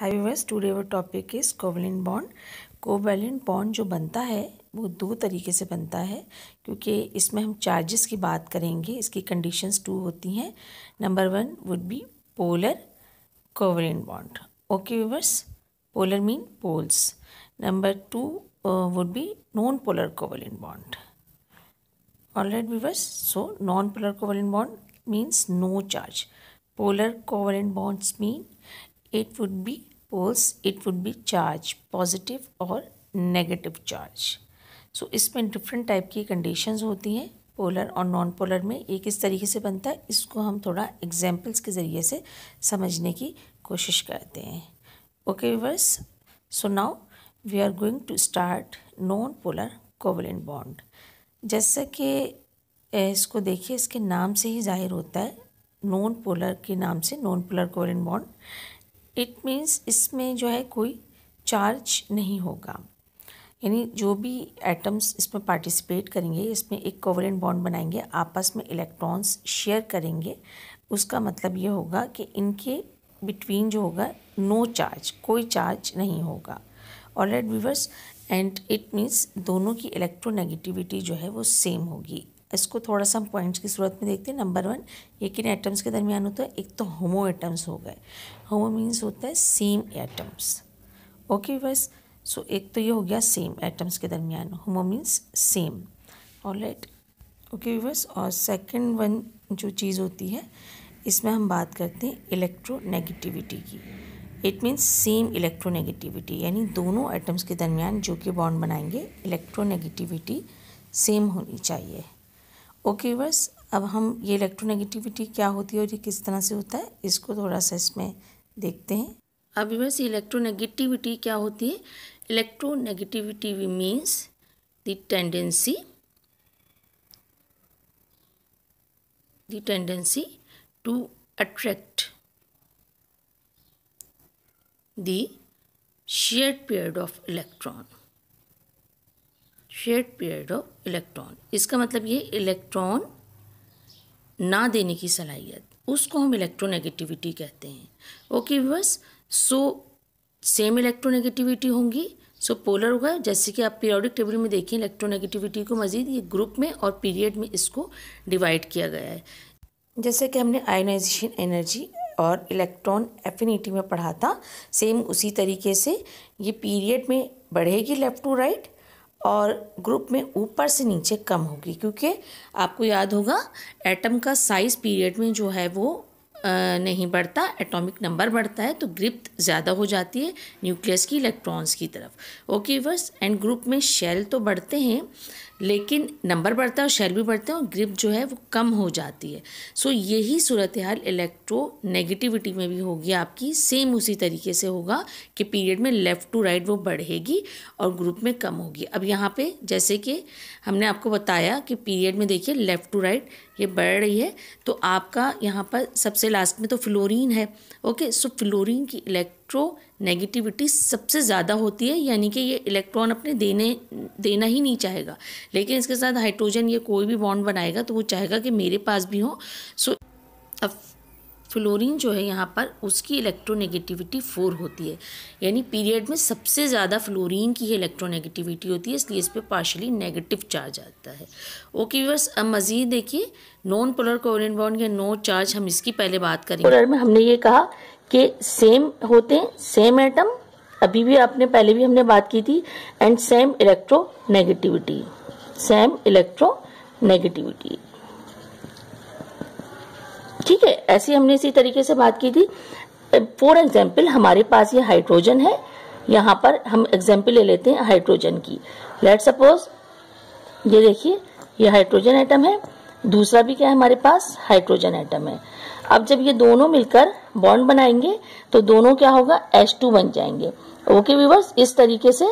Hi viewers, today our topic is covalent bond. Covalent bond जो बनता है वो दो तरीके से बनता है, क्योंकि इसमें हम चार्जेस की बात करेंगे। इसकी कंडीशंस टू होती हैं। Number 1 would be polar covalent bond. Okay viewers, polar mean poles. Number 2 would be non polar covalent bond. Alright viewers, so non polar covalent bond means no charge. Polar covalent bonds mean it would be poles, it would be charge, positive और negative charge. So इसमें different type की conditions होती हैं polar और non polar में। एक इस तरीके से बनता है, इसको हम थोड़ा एग्जाम्पल्स के ज़रिए से समझने की कोशिश करते हैं। Okay viewers, so now we are going to start non polar covalent bond. जैसे कि इसको देखिए, इसके नाम से ही जाहिर होता है, नॉन पोलर के नाम से non polar covalent bond. It means इसमें जो है कोई चार्ज नहीं होगा, यानी जो भी एटम्स इसमें पार्टिसिपेट करेंगे, इसमें एक कोवैलेंट बॉन्ड बनाएंगे, आपस में इलेक्ट्रॉन्स शेयर करेंगे। उसका मतलब ये होगा कि इनके बिटवीन जो होगा नो चार्ज, कोई चार्ज नहीं होगा। Alright viewers, and it means दोनों की इलेक्ट्रोनेगेटिविटी जो है वो सेम होगी। इसको थोड़ा सा हम पॉइंट्स की सूरत में देखते हैं। नंबर 1, ये किन एटम्स के दरमियान होता है? एक तो होमो एटम्स हो गए। होमो मीन्स होता है सेम एटम्स। ओके बस, सो एक तो ये हो गया सेम एटम्स के दरमियान, होमो मीन्स सेम। ऑलराइट, ओके बस। और सेकंड वन जो चीज़ होती है, इसमें हम बात करते हैं इलेक्ट्रोनेगेटिविटी की। इट मीन्स सेम इलेक्ट्रोनेगेटिविटी, यानी दोनों एटम्स के दरमियान जो कि बॉन्ड बनाएंगे, इलेक्ट्रोनेगेटिविटी सेम होनी चाहिए। ओके बस, अब हम ये इलेक्ट्रोनेगेटिविटी क्या होती है और ये किस तरह से होता है, इसको थोड़ा सा इसमें देखते हैं। अब बस इलेक्ट्रोनेगेटिविटी क्या होती है? Electronegativity means the tendency to attract the shared pair of electron. Shared pair of electron, इसका मतलब ये इलेक्ट्रॉन ना देने की सलाहियत, उसको हम इलेक्ट्रोनेगेटिविटी कहते हैं। Okay viewers, so same electronegativity होंगी, सो पोलर होगा। जैसे कि आप पीरियोडिक टेबल में देखिए, इलेक्ट्रोनेगेटिविटी को मजीद ये ग्रुप में और पीरियड में इसको डिवाइड किया गया है। जैसे कि हमने आयोनाइजेशन एनर्जी और इलेक्ट्रॉन एफिनिटी में पढ़ा था, सेम उसी तरीके से ये पीरियड में बढ़ेगी लेफ़्ट टू राइट और ग्रुप में ऊपर से नीचे कम होगी, क्योंकि आपको याद होगा एटम का साइज़ पीरियड में जो है वो नहीं बढ़ता, एटॉमिक नंबर बढ़ता है, तो ग्रिप ज़्यादा हो जाती है न्यूक्लियस की इलेक्ट्रॉन्स की तरफ। ओके बस, एंड ग्रुप में शेल तो बढ़ते हैं, लेकिन नंबर बढ़ता है और शेल भी बढ़ते हैं और ग्रिप जो है वो कम हो जाती है। सो यही सूरत हाल इलेक्ट्रोनेगेटिविटी में भी होगी आपकी, सेम उसी तरीके से होगा कि पीरियड में लेफ़्ट टू राइट वो बढ़ेगी और ग्रुप में कम होगी। अब यहाँ पे जैसे कि हमने आपको बताया कि पीरियड में देखिए लेफ़्ट टू राइट ये बढ़ रही है, तो आपका यहाँ पर सबसे लास्ट में तो फ्लोरीन है। ओके, सो फ्लोरीन की इलेक्ट्रोनेगेटिविटी सबसे ज़्यादा होती है, यानी कि ये इलेक्ट्रॉन अपने देना ही नहीं चाहेगा, लेकिन इसके साथ हाइड्रोजन ये कोई भी बॉन्ड बनाएगा तो वो चाहेगा कि मेरे पास भी हो। सो अब फ्लोरीन जो है यहाँ पर, उसकी इलेक्ट्रोनेगेटिविटी 4 होती है, यानी पीरियड में सबसे ज़्यादा फ्लोरीन की इलेक्ट्रोनेगेटिविटी होती है, इसलिए इस पर पार्शली नेगेटिव चार्ज आता है। ओके व्यूअर्स, अब मज़ीद देखिए नॉन पोलर कोवैलेंट बॉन्ड या नो चार्ज, हम इसकी पहले बात करेंगे। पोलर में हमने ये कहा कि सेम होते हैं, सेम एटम, अभी भी आपने पहले भी हमने बात की थी, and same electronegativity, same electronegativity. ठीक है, ऐसी हमने इसी तरीके से बात की थी। फॉर एग्जाम्पल हमारे पास ये हाइड्रोजन है, यहाँ पर हम एग्जाम्पल ले लेते हैं हाइड्रोजन की। लेट सपोज ये देखिए, ये हाइड्रोजन एटम है, दूसरा भी क्या है हमारे पास, हाइड्रोजन एटम है। अब जब ये दोनों मिलकर बॉन्ड बनाएंगे तो दोनों क्या होगा, H2 बन जाएंगे। ओके व्यूअर्स, इस तरीके से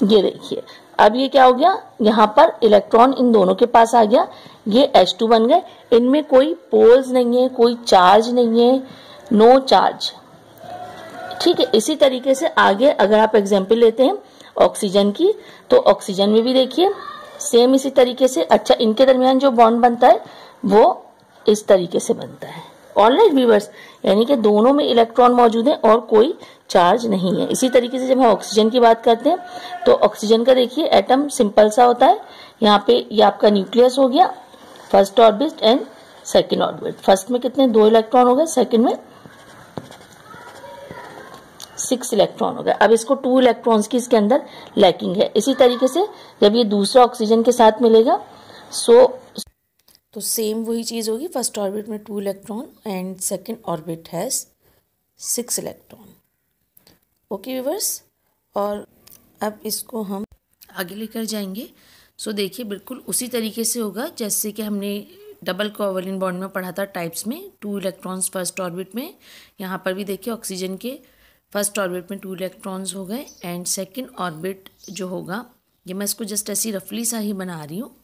ये देखिए, अब ये क्या हो गया, यहाँ पर इलेक्ट्रॉन इन दोनों के पास आ गया, ये H2 बन गए। इनमें कोई पोल्स नहीं है, कोई चार्ज नहीं है, नो चार्ज। ठीक है, इसी तरीके से आगे अगर आप एग्जाम्पल लेते हैं ऑक्सीजन की, तो ऑक्सीजन में भी देखिए सेम इसी तरीके से। अच्छा, इनके दरमियान जो बॉन्ड बनता है वो इस तरीके से बनता है। ऑलराइट व्यूअर्स, यानी कि दोनों में इलेक्ट्रॉन मौजूद है और कोई चार्ज नहीं है। इसी तरीके से जब हम ऑक्सीजन की बात करते हैं तो ऑक्सीजन का देखिए एटम सिंपल सा होता है। यहाँ पे ये आपका न्यूक्लियस हो गया, first orbit and second orbit. First में कितने 2 इलेक्ट्रॉन हो गए, सेकेंड में 6 इलेक्ट्रॉन हो गए। अब इसको 2 इलेक्ट्रॉन्स की इसके अंदर लैकिंग है। इसी तरीके से जब ये दूसरा ऑक्सीजन के साथ मिलेगा तो सेम वही चीज होगी, फर्स्ट ऑर्बिट में 2 electron and second orbit has 6 electron. Okay viewers, और अब इसको हम आगे लेकर जाएंगे। सो देखिए बिल्कुल उसी तरीके से होगा जैसे कि हमने डबल कोवैलेंट बॉन्ड में पढ़ा था टाइप्स में, 2 इलेक्ट्रॉन्स फर्स्ट ऑर्बिट में। यहाँ पर भी देखिए ऑक्सीजन के फर्स्ट ऑर्बिट में 2 इलेक्ट्रॉन्स हो गए एंड सेकेंड ऑर्बिट जो होगा, ये मैं इसको जस्ट ऐसी रफली सा ही बना रही हूँ।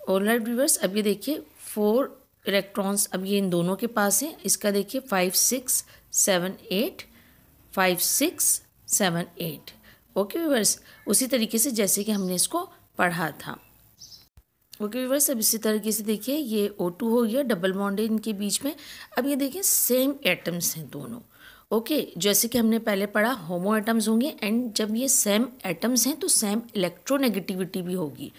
ऑलराइट व्यूअर्स, अब ये देखिए 4 इलेक्ट्रॉन्स अब ये इन दोनों के पास हैं। इसका देखिए 5 6 7 8 5 6 7 8। ओके व्यूअर्स, उसी तरीके से जैसे कि हमने इसको पढ़ा था। ओके व्यूअर्स, अब इसी तरीके से देखिए ये O2 हो गया, डबल बॉन्ड है इनके बीच में। अब ये देखिए सेम एटम्स हैं दोनों। ओके, जैसे कि हमने पहले पढ़ा होमो एटम्स होंगे एंड जब ये सेम एटम्स हैं तो सेम इलेक्ट्रोनेगेटिविटी भी होगी।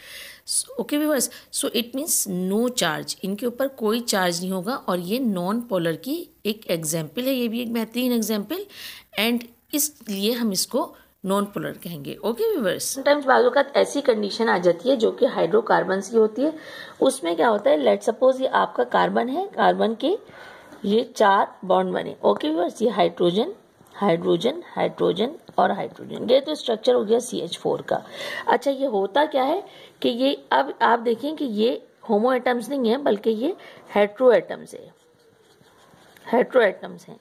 Okay viewers, so it means no charge, इनके ऊपर कोई चार्ज नहीं होगा और ये नॉन पोलर की एक एग्जाम्पल है। ये भी एक बेहतरीन एग्जाम्पल एंड इसलिए हम इसको नॉन पोलर कहेंगे। ओके व्यूअर्स, समटाइम्स बाजू का ऐसी कंडीशन आ जाती है जो कि हाइड्रोकार्बन की होती है। उसमें क्या होता है, लेट सपोज ये आपका कार्बन है, कार्बन के ये 4 बॉन्ड बने। ओके व्यूअर्स, ये हाइड्रोजन हाइड्रोजन हाइड्रोजन और हाइड्रोजन, ये तो स्ट्रक्चर हो गया CH4 का। अच्छा, ये होता क्या है कि ये अब आप देखें कि ये होमो एटम्स नहीं है बल्कि ये हेट्रो एटम्स है, हेट्रो एटम्स हैं,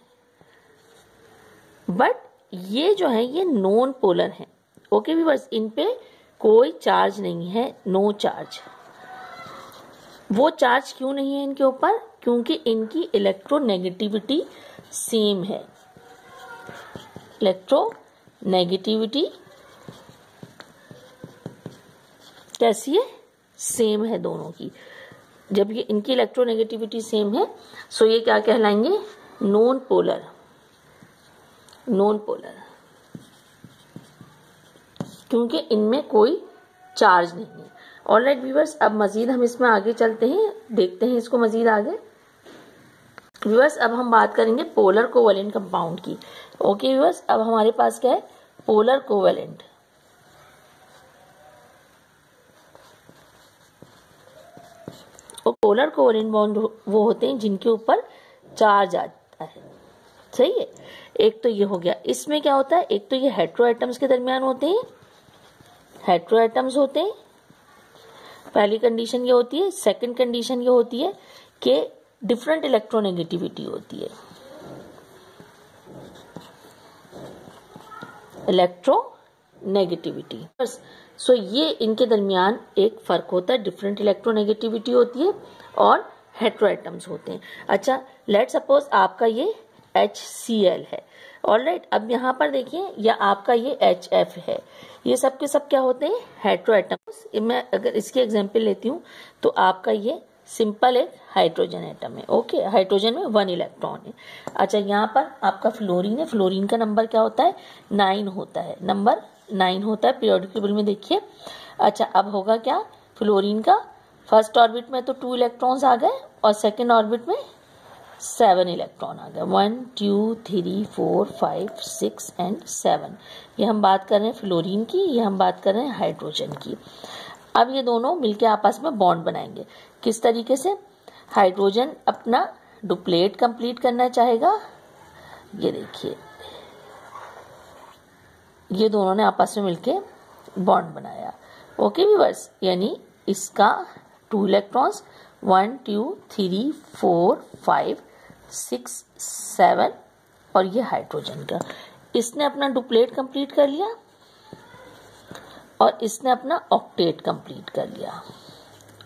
बट ये जो है ये नॉन पोलर है। ओके व्यूअर्स, इन पे कोई चार्ज नहीं है, नो चार्ज। वो चार्ज क्यों नहीं है इनके ऊपर, क्योंकि इनकी इलेक्ट्रोनेगेटिविटी सेम है। इलेक्ट्रोनेगेटिविटी कैसी है, सेम है दोनों की। जब ये इनकी इलेक्ट्रोनेगेटिविटी सेम है सो ये क्या कहलाएंगे, नॉन पोलर, नॉन पोलर, क्योंकि इनमें कोई चार्ज नहीं है। ऑलराइट व्यूअर्स, अब मजीद हम इसमें आगे चलते हैं, देखते हैं इसको मजीद आगे। व्यूअर्स, अब हम बात करेंगे पोलर कोवैलेंट कंपाउंड की। ओके व्यूअर्स, अब हमारे पास क्या है, पोलर कोवैलेंट। और पोलर कोवैलेंट बॉन्ड वो होते हैं जिनके ऊपर चार्ज आता है। सही है, एक तो ये हो गया। इसमें क्या होता है, एक तो ये हेट्रो एटम्स के दरमियान होते हैं, हेट्रो एटम्स होते हैं, पहली कंडीशन ये होती है। सेकंड कंडीशन ये होती है कि डिफरेंट इलेक्ट्रोनेगेटिविटी होती है, इलेक्ट्रोनेगेटिविटी। सो ये इनके दरमियान एक फर्क होता है, डिफरेंट इलेक्ट्रोनेगेटिविटी होती है और हेट्रो एटम्स होते हैं। अच्छा, लेट सपोज आपका ये HCl है। ऑलराइट, अब यहाँ पर देखिए या आपका ये HF है, ये सब के सब क्या होते हैं, हेट्रो एटम्स। मैं अगर इसकी एग्जांपल लेती हूँ तो आपका ये सिंपल एक हाइड्रोजन एटम है। ओके, हाइड्रोजन में 1 इलेक्ट्रॉन है। अच्छा, यहाँ पर आपका फ्लोरीन है, फ्लोरीन का नंबर क्या होता है, 9 होता है, नंबर 9 होता है पीरियोडिक टेबल में, देखिए। अच्छा, अब होगा क्या, फ्लोरीन का फर्स्ट ऑर्बिट में तो 2 इलेक्ट्रॉन्स आ गए और सेकेंड ऑर्बिट में 7 इलेक्ट्रॉन आ गए, 1 2 3 4 5 6 एंड 7। ये हम बात कर रहे हैं फ्लोरीन की, ये हम बात कर रहे हैं हाइड्रोजन की। अब ये दोनों मिलके आपस में बॉन्ड बनाएंगे। किस तरीके से, हाइड्रोजन अपना डुप्लेट कंप्लीट करना चाहेगा, ये देखिए ये दोनों ने आपस में मिलके बॉन्ड बनाया। ओके व्यूअर्स, यानी इसका 2 इलेक्ट्रॉन्स 1 2 3 4 5 6 7 और ये हाइड्रोजन का, इसने अपना डुप्लेट कंप्लीट कर लिया और इसने अपना ऑक्टेट कंप्लीट कर लिया।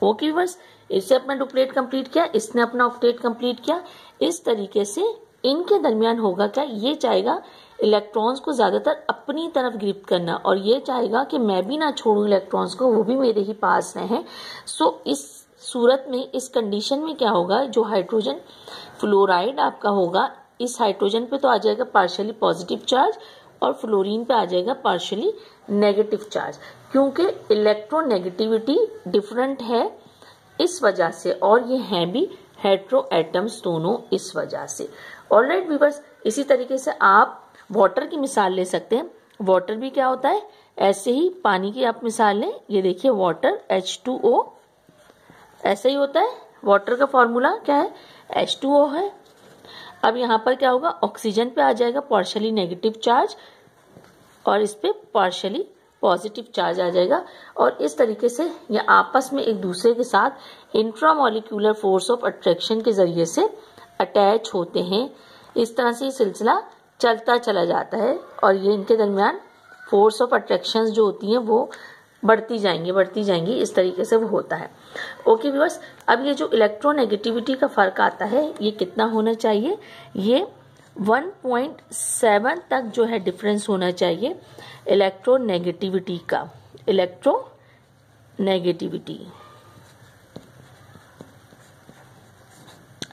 ओके व्यूअर्स, इससे अपना डुप्लेट कंप्लीट किया, इसने अपना ऑक्टेट कंप्लीट किया। इस तरीके से इनके दरमियान होगा क्या, ये चाहेगा इलेक्ट्रॉन्स को ज्यादातर अपनी तरफ ग्रिप करना और ये चाहेगा कि मैं भी ना छोड़ूं इलेक्ट्रॉन्स को, वो भी मेरे ही पास रहें। सो इस सूरत में इस कंडीशन में क्या होगा, जो हाइड्रोजन फ्लोराइड आपका होगा, इस हाइड्रोजन पे तो आ जाएगा पार्शियली पॉजिटिव चार्ज और फ्लोरीन पे आ जाएगा पार्शियली नेगेटिव चार्ज, क्योंकि इलेक्ट्रोनेगेटिविटी डिफरेंट है इस वजह से, और ये हैं भी हेटेरो एटम्स दोनों इस वजह से। ऑलराइट व्यूअर्स, इसी तरीके से आप वाटर की मिसाल ले सकते हैं। वाटर भी क्या होता है, ऐसे ही पानी की आप मिसाल लें, ये देखिए वाटर H2O ऐसे ही होता है। वाटर का फॉर्मूला क्या है, H2O है। अब यहाँ पर क्या होगा, ऑक्सीजन पे आ जाएगा पार्शियली नेगेटिव चार्ज और इस पे पार्शियली पॉजिटिव चार्ज आ जाएगा, और इस तरीके से ये आपस में एक दूसरे के साथ इंट्रामोलिक्यूलर फोर्स ऑफ अट्रैक्शन के जरिए से अटैच होते हैं। इस तरह से ये सिलसिला चलता चला जाता है और ये इनके दरमियान फोर्स ऑफ अट्रैक्शन जो होती हैं वो बढ़ती जाएंगी, इस तरीके से वो होता है। ओके व्यूअर्स, अब ये जो इलेक्ट्रोनेगेटिविटी का फर्क आता है ये कितना होना चाहिए, ये 1.7 तक जो है डिफरेंस होना चाहिए इलेक्ट्रोनेगेटिविटी का। इलेक्ट्रोनेगेटिविटी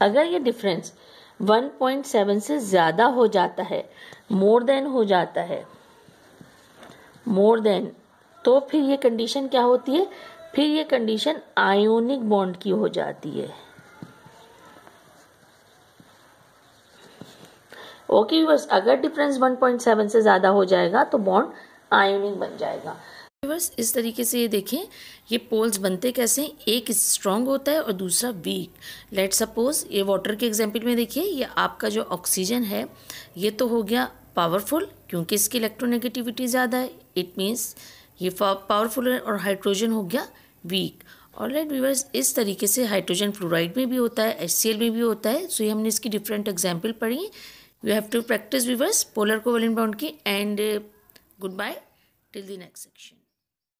अगर ये डिफरेंस 1.7 से ज्यादा हो जाता है, मोर देन हो जाता है, मोर देन, तो फिर ये कंडीशन क्या होती है, फिर ये कंडीशन आयोनिक बॉन्ड की हो जाती है। ओके व्यूअर्स, अगर डिफरेंस 1.7 से ज्यादा हो जाएगा तो बॉन्ड आयोनिक बन जाएगा। व्यूअर्स, इस तरीके से ये देखें, ये पोल्स बनते कैसे हैं, एक स्ट्रॉन्ग होता है और दूसरा वीक। लेट सपोज ये वाटर के एग्जाम्पल में देखिए, ये आपका जो ऑक्सीजन है ये तो हो गया पावरफुल क्योंकि इसकी इलेक्ट्रोनेगेटिविटी ज़्यादा है, इट मीन्स ये पावरफुल है, और हाइड्रोजन हो गया वीक। ऑलराइट व्यूअर्स, इस तरीके से हाइड्रोजन फ्लोराइड में भी होता है, HCl में भी होता है। सो ये हमने इसकी डिफरेंट एग्जाम्पल पढ़ी। You have to practice viewers polar covalent bond की, and goodbye till the next section.